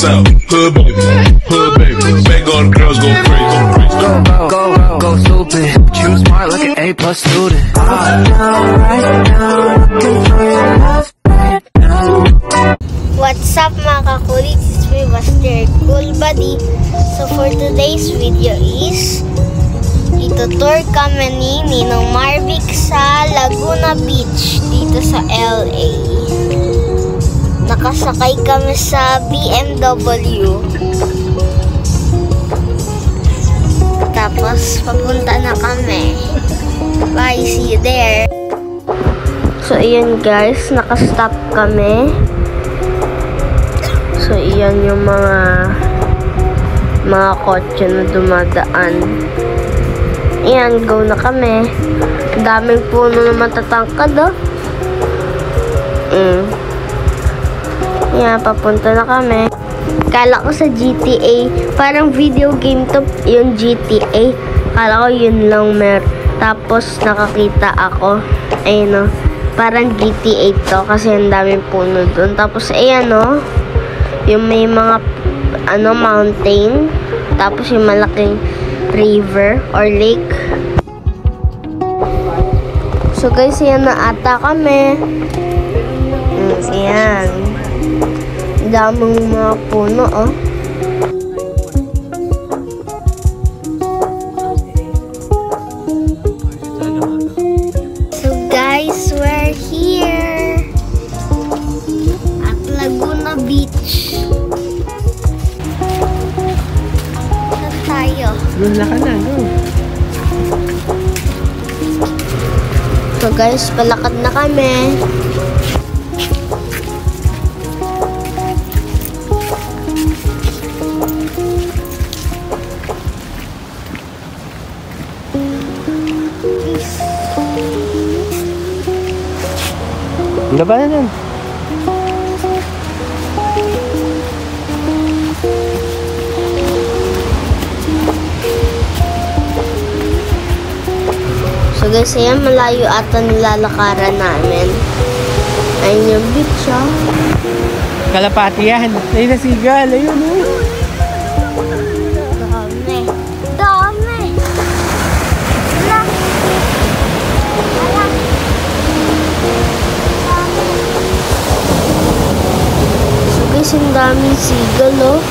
out. Hood baby, make all the girls go crazy. Go stupid. You smart like an A+ student. What's up mga kakulit? It's me, Buster Cool Buddy. So for today's video is itutour kami ni Ninong Marvic sa Laguna Beach dito sa LA. Nakasakay kami sa BMW. Tapos papunta na kami. Bye, see you there. So iyan guys, nakastop kami. So iyan yung mga kotse na dumadaan. Ayan, go na kami. Daming puno na matatangkad, oh. Ayan, papunta na kami. Kala ko sa GTA, parang video game to yung GTA. Kala ko yun lang tapos nakakita ako. Ayun, oh. Parang GTA to kasi ang daming puno doon. Tapos ayan, oh. Yung may mga mountain. Tapos yung malaking river or lake. So guys, ayan na ata kami. Ayan. Daming mga puno, oh. So guys, we're here at Laguna Beach. Saan tayo? Wala ka na, no? So guys, palakad na kami. Ano ba na nun? So guys, ayan, malayo ata nilalakaran namin. Ayun yung beach, oh. Kalapati yan. Ayun na sigal. Ayun, oh. Dami. Dami. Wala. Wala. So guys, ang daming sigal, oh.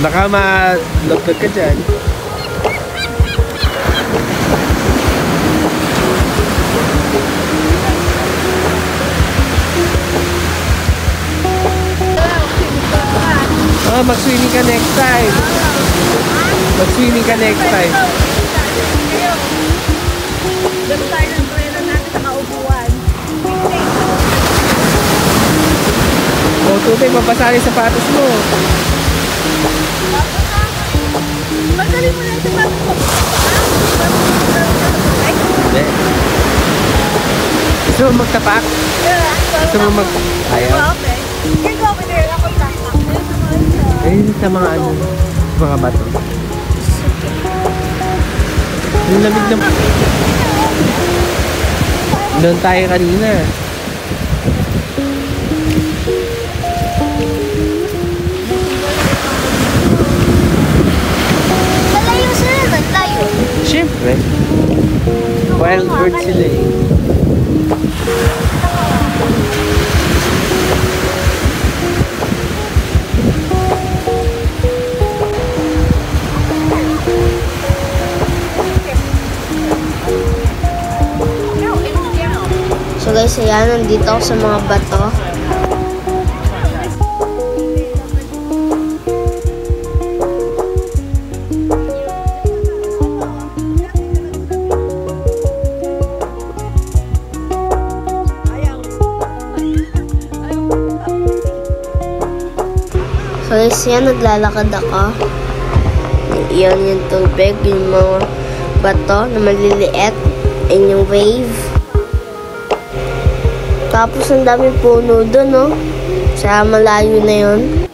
Baka malagdag ka dyan. Oh, mag-swimming ka next time. Mag-swimming ka next time. Gano'n tayo ng trailer natin sa kaupuan. O, tubig, mapasali sapatos mo. Magaling mo na yung sapatos mo. Hindi. Gusto mo magtapak? Gusto mo ayaw? Okay. You're go over there. Ako tapak. Ayun sa mga mga bato. Yung lamig na... Doon tayo kanina. Malayo sila, naglayo. Siyempre. Wild bird sila eh. So guys, ayan, nandito ako sa mga bato. So guys, yan, naglalakad ako. Yan yung tubig, yung mga bato na maliliit, and yung wave. Tapos ang daming puno doon, no? Sa malayo na yon.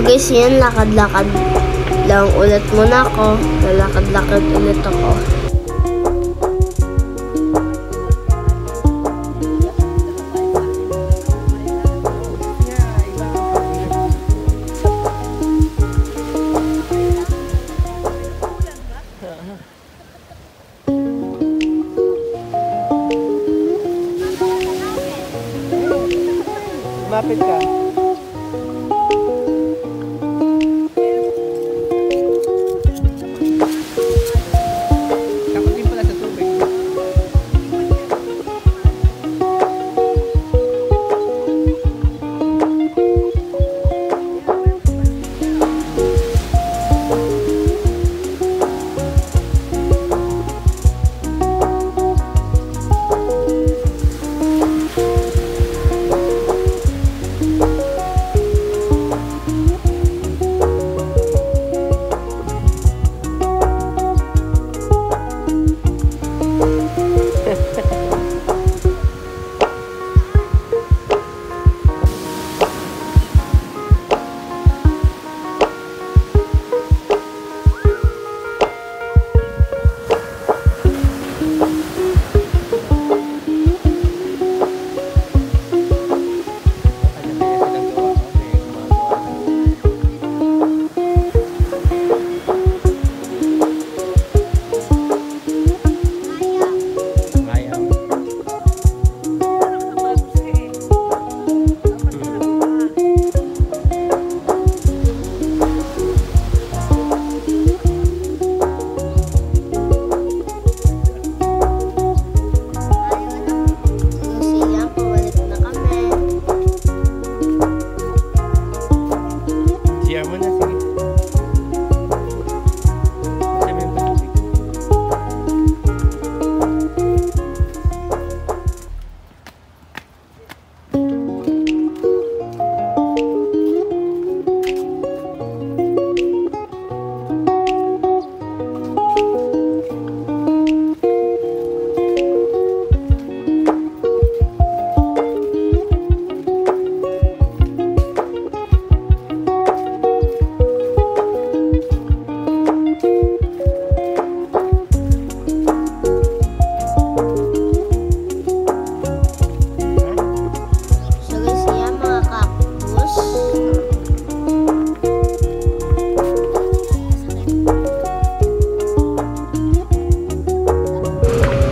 guys, yan, lakad-lakad lang ulit muna ako. Lalakad-lakad ulit ako. Mapit ka. Takot din pala sa tubig.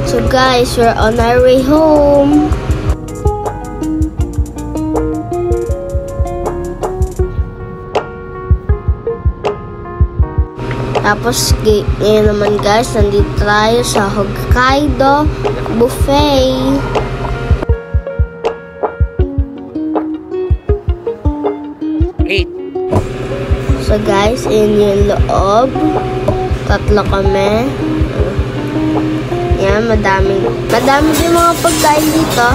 So guys, we're on our way home. Tapos ngayon naman guys, nandito tayo sa Hokkaido Buffet. So guys, yun yung loob. Tatlo kami. Yan, madami din mga pagkain dito.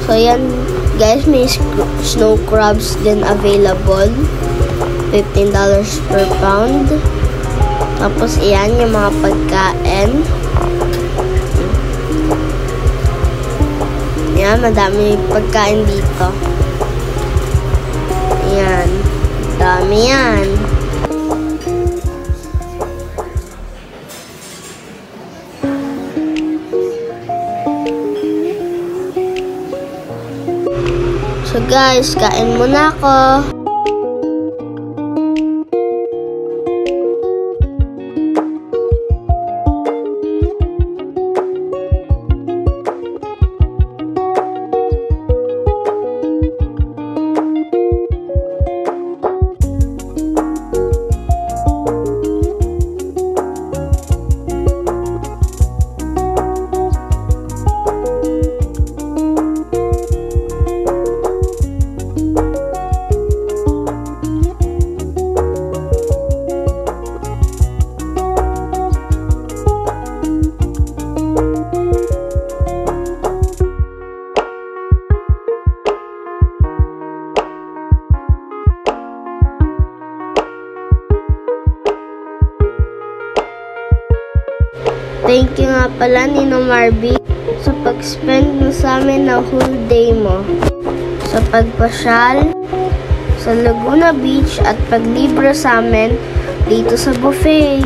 So yan guys, may snow crabs din available. $15 per pound. Tapos iyan yung mga pagkain. Yan, madami pagkain dito. Yan, dami yan. So guys, kain muna ako. Thank you nga pala, Ninong Marby, sa pag-spend mo sa amin na whole day mo. Sa pagpasyal sa Laguna Beach at paglibre sa amin dito sa buffet.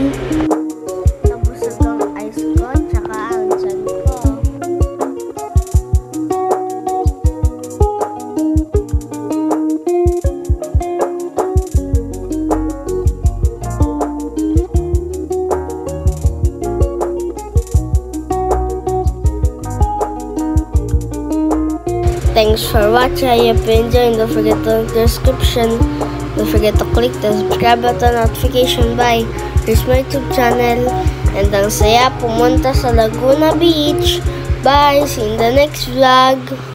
Nabusog ang ice ko, tsaka ang tiyan ko. Thanks for watching. I hope you enjoyed. Don't forget to link the description. Don't forget to click the subscribe button, notification bell. Here's my YouTube channel. And ang saya pumunta sa Laguna Beach. Bye! See you in the next vlog.